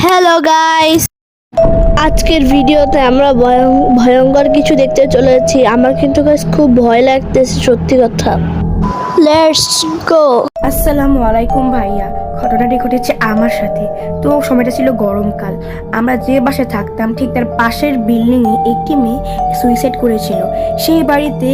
Hello guys, আজকের ভিডিওতে আমরা ভয়ঙ্কর কিছু দেখতে চলেছি। আমার কিন্তু গাইস খুব ভয় লাগতেছে, সত্যি কথা। Let's go. আসসালামু আলাইকুম ভাইয়া। ঘটনাটি ঘটেছে আমার সাথে। তো সময়টা ছিল গরমকাল। আমরা যে বাসায় থাকতাম ঠিক তার পাশের বিল্ডিংয়ে একটি মেয়ে সুইসাইড করেছিল। সেই বাড়িতে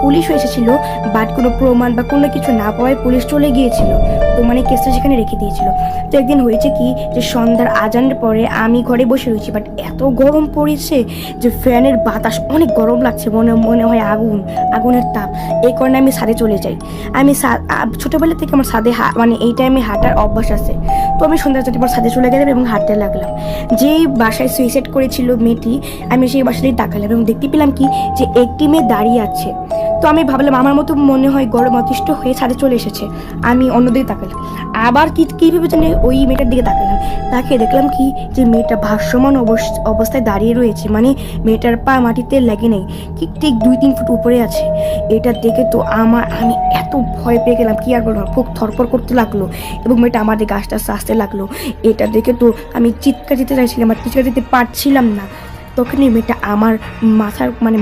পুলিশ এসেছিল, বাট কোনো প্রমাণ বা কোনো কিছু না পাওয়ায় পুলিশ চলে গিয়েছিল। তো মানে কেসটা সেখানে রেখে দিয়েছিল। তো একদিন হয়েছে কি, যে সন্ধ্যার আজানের পরে আমি ঘরে বসে রয়েছি, বাট এত গরম পড়েছে যে ফ্যানের বাতাস অনেক গরম লাগছে, মনে হয় আগুনের তাপ। এই কারণে আমি ছাদে চলে যাই। আমি ছোটবেলা থেকে আমার ছাদে মানে এই টাইমে হাঁটার অভ্যাস আছে। তো আমি সন্ধ্যা যদি পর ছাদে চলে গেলাম এবং হাঁটতে লাগলাম। যেই বাসায় সুইসাইড করেছিল মেয়েটি, আমি সেই বাসাতেই তাকালাম এবং দেখতে পেলাম কি, যে একটি মেয়ে দাঁড়িয়ে আছে। তো আমি ভাবলাম আমার মতো মনে হয় গরম অতিষ্ঠ হয়ে ছাদে চলে এসেছে। আমি অন্যদিকে তাকালাম, আবার কীভাবে জানি ওই মেয়েটার দিকে তাকালাম। তাকে দেখলাম কি, যে মেয়েটা ভাসমান অবস্থায় দাঁড়িয়ে রয়েছে, মানে মেয়েটার পা মাটিতে লেগে নেই, ঠিক 2-3 ফুট উপরে আছে। এটা দেখে তো আমি এত ভয় পেয়ে গেলাম, কি আর বলবো, খুব থরপর করতে লাগলো এবং মেয়েটা আমার দিকে আস্তে আস্তে আসতে লাগলো। এটা দেখে তো আমি চিৎকার দিতে চাইছিলাম, আর চিৎকার দিতে পারছিলাম না। তখনই মেয়েটা আমার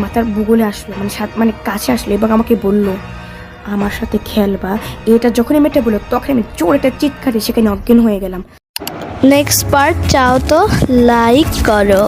মাথার ভূগোলে আসলো, মানে কাছে আসলো এবং আমাকে বলল, আমার সাথে খেলবা। এটা যখনই মেয়েটা বললো, তখন আমি জোরে একটা চিৎকারে সেখানে অজ্ঞান হয়ে গেলাম। নেক্সট পার্ট চাও তো লাইক করো।